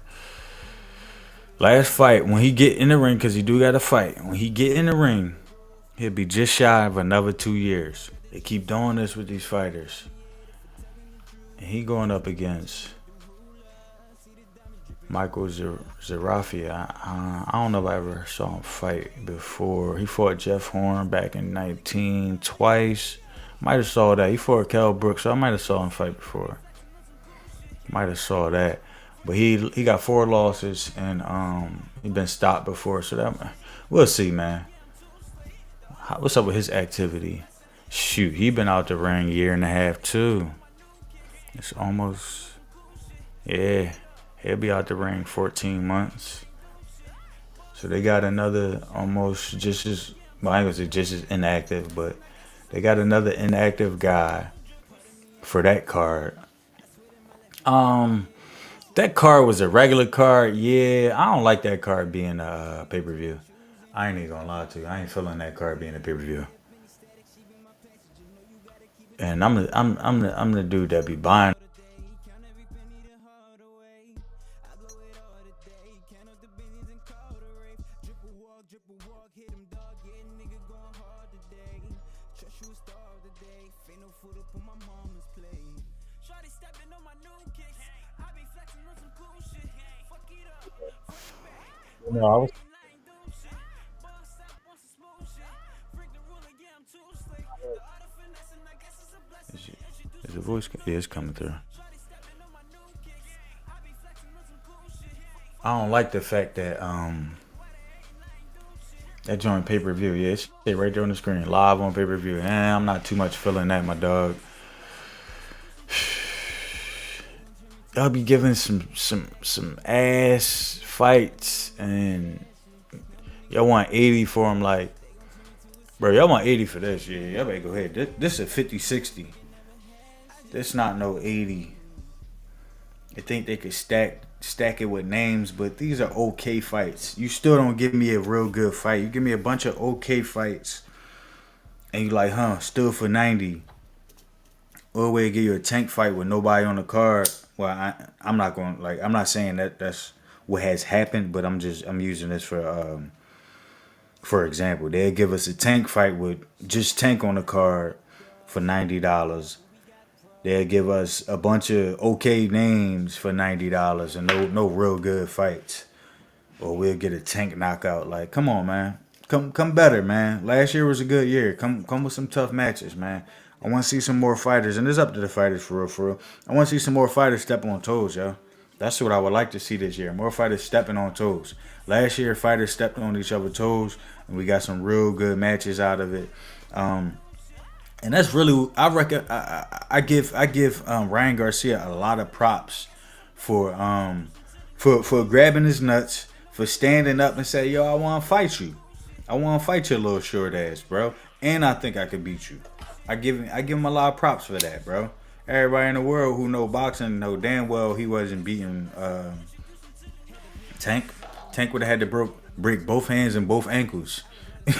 Last fight, when he get in the ring, because he do got to fight. When he get in the ring, he'll be just shy of another 2 years. They keep doing this with these fighters. And he going up against Michael Zarafia. I don't know if I ever saw him fight before. He fought Jeff Horn back in 19 twice. Might have saw that. He fought Kell Brooks, so I might have saw him fight before. Might have saw that. But he got 4 losses, and he been stopped before. So that we'll see, man. What's up with his activity? Shoot, he been out the ring 1.5 years too. It's almost, yeah. He'll be out the ring 14 months. So they got another almost just as, well, I ain't gonna say just as inactive, but they got another inactive guy for that card. That card was a regular card. Yeah, I don't like that card being a pay-per-view. I ain't even gonna lie to you. I ain't feeling that card being a pay-per-view. And I'm the dude that be buying. No, I was. Is the voice? Yeah, it's coming through. I don't like the fact that that joint pay-per-view. Yeah, it's right there on the screen, live on pay-per-view. I'm not too much feeling that, my dog. Y'all be giving some ass fights, and y'all want 80 for them. Like, bro, y'all want 80 for this. Yeah, y'all better go ahead. This is a 50-60. This not no 80. They think they could stack it with names, but these are okay fights. You still don't give me a real good fight. You give me a bunch of okay fights, and you like, still for 90. Or way to give you a tank fight with nobody on the card. Well, I'm not going, like, I'm not saying that's what has happened, but I'm using this for example. They'll give us a tank fight with just Tank on the card for $90. They'll give us a bunch of okay names for $90 and no real good fights. Or we'll get a Tank knockout. Like, come on, man. Come better, man. Last year was a good year. Come with some tough matches, man. I want to see some more fighters, and it's up to the fighters for real. I want to see some more fighters stepping on toes, yo. That's what I would like to see this year. More fighters stepping on toes. Last year, fighters stepped on each other's toes, and we got some real good matches out of it. And that's really, I reckon, I give Ryan Garcia a lot of props for grabbing his nuts, for standing up and say, yo, I want to fight you. I want to fight your little short ass, bro. And I think I could beat you. I give him a lot of props for that, bro. Everybody in the world who know boxing know damn well he wasn't beating Tank. Tank would have had to break both hands and both ankles.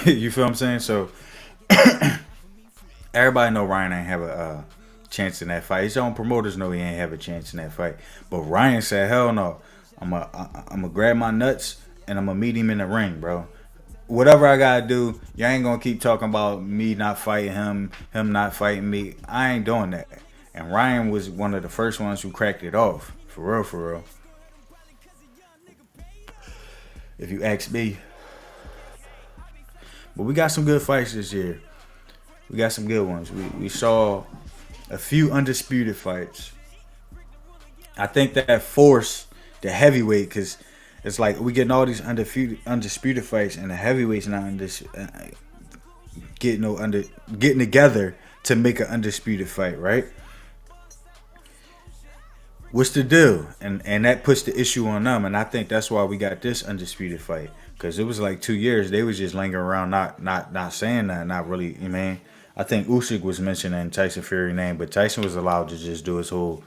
You feel what I'm saying? So everybody know Ryan ain't have a chance in that fight. His own promoters know he ain't have a chance in that fight. But Ryan said, hell no. I'm gonna grab my nuts and I'm gonna meet him in the ring, bro. whatever I gotta do, you ain't gonna keep talking about me not fighting him not fighting me. I ain't doing that. And Ryan was one of the first ones who cracked it off. For real, for real. If you ask me. But we got some good fights this year. We got some good ones. We saw a few undisputed fights. I think that forced the heavyweight, because it's like we getting all these undisputed fights, and the heavyweight's not getting together to make an undisputed fight, right? What's the deal? And that puts the issue on them, and I think that's why we got this undisputed fight, because it was like 2 years they was just lingering around, not saying that, not really. You mean, I think Usyk was mentioning Tyson Fury's name, but Tyson was allowed to just do his whole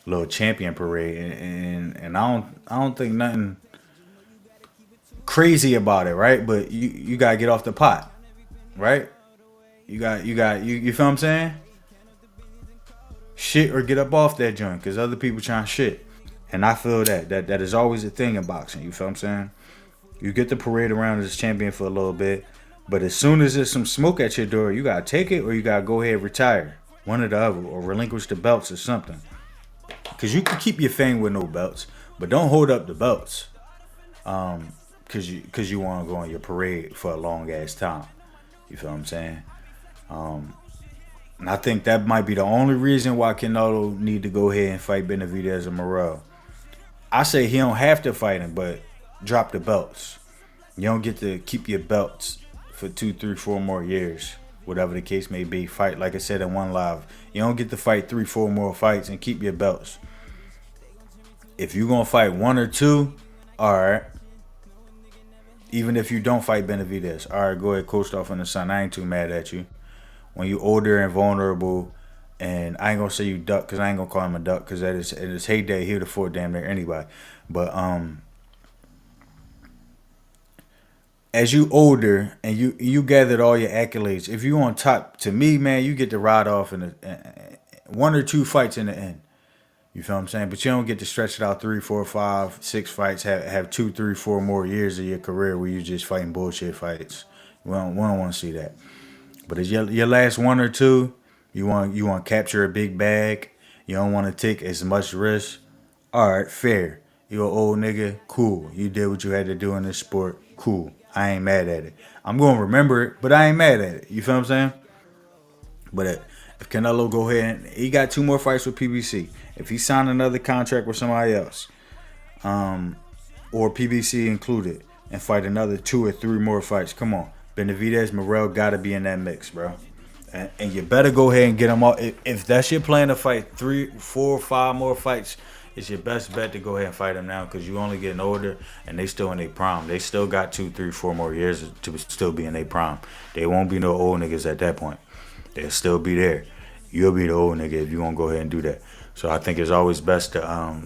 little champion parade, and I don't think nothing crazy about it, right? But you gotta get off the pot, right? You feel what I'm saying? Shit or get up off that joint, because other people trying shit. And I feel that is always a thing in boxing. You feel what I'm saying? You get the parade around as champion for a little bit, but as soon as there's some smoke at your door, you gotta take it, or you gotta go ahead and retire. One or the other, or relinquish the belts or something. Because you can keep your fame with no belts, but don't hold up the belts. Because you want to go on your parade for a long ass time. You feel what I'm saying? And I think that might be the only reason why Canelo need to go ahead and fight Benavidez or Morrell. I say he don't have to fight him, but drop the belts. You don't get to keep your belts for 2, 3, 4 more years, whatever the case may be. Fight, like I said in one live, you don't get to fight 3, 4 more fights and keep your belts. If you're gonna fight 1 or 2, all right. Even if you don't fight Benavidez, all right, go ahead, coast off in the sun. I ain't too mad at you. When you older and vulnerable, and I ain't gonna say you duck, because I ain't gonna call him a duck, because in his heyday, he would afford damn near anybody. But as you older and you gathered all your accolades, if you on top, to me, man, you get to ride off in 1 or 2 fights in the end. You feel what I'm saying? But you don't get to stretch it out 3, 4, 5, 6 fights, have 2, 3, 4 more years of your career where you just fighting bullshit fights. We don't want to see that. But as your last 1 or 2, you want to capture a big bag. You don't want to take as much risk. All right, fair. You an old nigga, cool. You did what you had to do in this sport, cool. I ain't mad at it. I'm going to remember it, but I ain't mad at it. You feel what I'm saying? But if Canelo go ahead and he got 2 more fights with PBC, if he signed another contract with somebody else, or PBC included, and fight another 2 or 3 more fights, come on. Benavidez, Morrell got to be in that mix, bro. And you better go ahead and get them all. If that's your plan to fight 3, 4, 5 more fights, it's your best bet to go ahead and fight them now, because you only getting older and they still in their prime. They still got 2, 3, 4 more years to still be in their prime. They won't be no old niggas at that point. They'll still be there. You'll be the old nigga if you gonna go ahead and do that. So I think it's always best to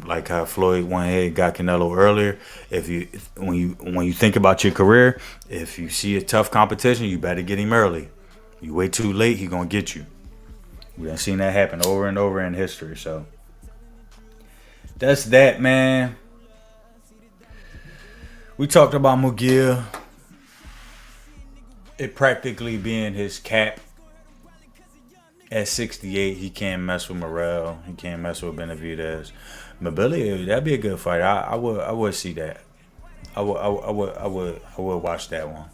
like how Floyd went ahead and got Canelo earlier. When you think about your career, if you see a tough competition, you better get him early. You wait too late, he gonna get you. We done seen that happen over and over in history. So that's that, man. We talked about Munguia, it practically being his cap. At 68, he can't mess with Morrell. He can't mess with Benavidez. Mobility, that'd be a good fight. I would see that. I would watch that one.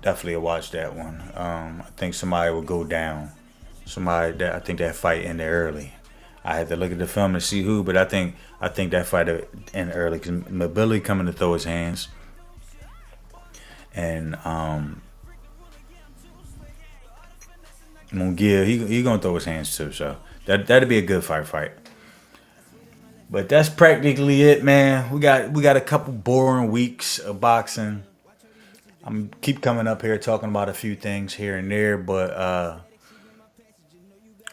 Definitely watch that one. I think somebody would go down. I think that fight ended early. I had to look at the film to see who, but I think that fight ended early because Mobility coming to throw his hands, and Munguia, he gonna throw his hands too, so that'd be a good fight. But that's practically it, man. We got a couple boring weeks of boxing. I'm keep coming up here talking about a few things here and there, but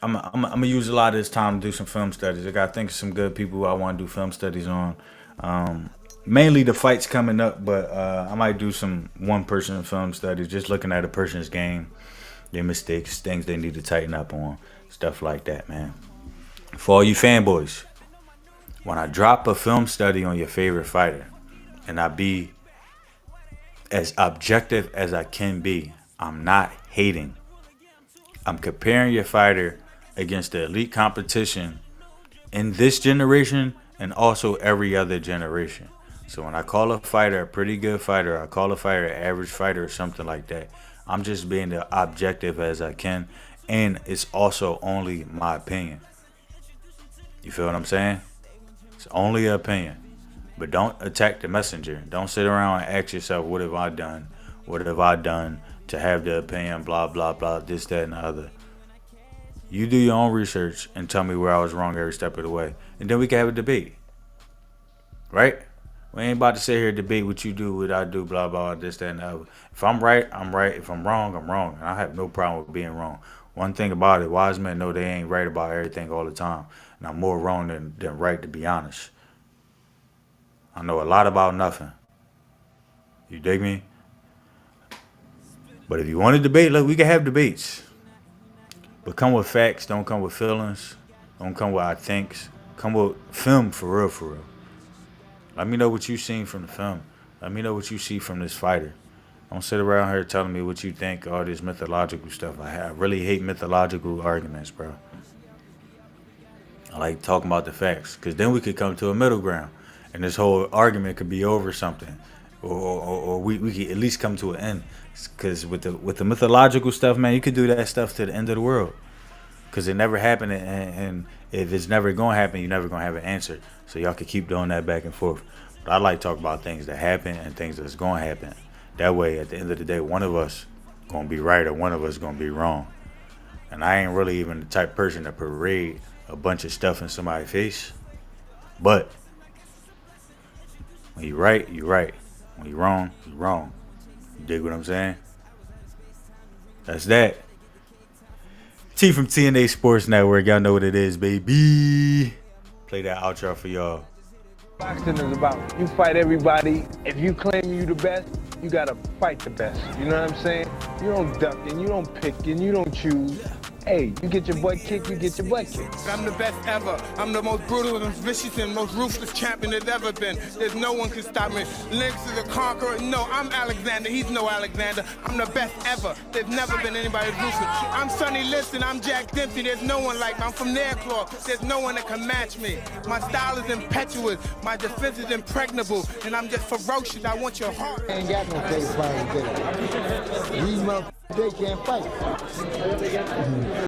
I'm gonna use a lot of this time to do some film studies. I got think of some good people who I want to do film studies on. Mainly the fights coming up, but I might do some one-person film studies, just looking at a person's game, their mistakes, things they need to tighten up on, stuff like that, man. For all you fanboys, when I drop a film study on your favorite fighter, and I be as objective as I can be. I'm not hating. I'm comparing your fighter against the elite competition in this generation and also every other generation. So when I call a fighter a pretty good fighter, I call a fighter an average fighter or something like that, I'm just being as objective as I can, and it's also only my opinion. You feel what I'm saying? It's only an opinion. But don't attack the messenger. Don't sit around and ask yourself, what have I done? What have I done to have the opinion, blah, blah, blah, this, that, and the other. You do your own research and tell me where I was wrong every step of the way. And then we can have a debate. Right? We ain't about to sit here and debate what you do, what I do, blah, blah, this, that, and the other. If I'm right, I'm right. If I'm wrong, I'm wrong. And I have no problem with being wrong. One thing about it, wise men know they ain't right about everything all the time. And I'm more wrong than right, to be honest. I know a lot about nothing. You dig me? But if you want to debate, look, we can have debates. But come with facts, don't come with feelings. Don't come with I thinks. Come with film for real, for real. Let me know what you seen from the film. Let me know what you see from this fighter. Don't sit around here telling me what you think, all this mythological stuff. I really hate mythological arguments, bro. I like talking about the facts, because then we could come to a middle ground. And this whole argument could be over something. Or we could at least come to an end. Because with the mythological stuff, man, you could do that stuff to the end of the world. Because it never happened, and if it's never going to happen, you're never going to have an answer. So y'all could keep doing that back and forth. But I like to talk about things that happen and things that's going to happen. That way, at the end of the day, one of us going to be right or one of us going to be wrong. And I ain't really even the type of person to parade a bunch of stuff in somebody's face. But when you're right, you're right. When you're wrong, you're wrong. You dig what I'm saying? That's that. T from TNA Sports Network. Y'all know what it is, baby. Play that outro for y'all. Boxing is about you fight everybody. If you claim you the best, you gotta fight the best. You know what I'm saying? You don't duck and you don't pick and you don't choose. Hey, you get your butt kicked, you get your butt kicked. I'm the best ever. I'm the most brutal and vicious and most ruthless champion there's ever been. There's no one can stop me. Lynx is a conqueror. No, I'm Alexander. He's no Alexander. I'm the best ever. There's never been anybody ruthless. I'm Sonny Liston. I'm Jack Dempsey. There's no one like me. I'm from Nairclaw. There's no one that can match me. My style is impetuous. My defense is impregnable. And I'm just ferocious. I want your heart. Ain't got no face fighting today. These motherfuckers, they can't fight.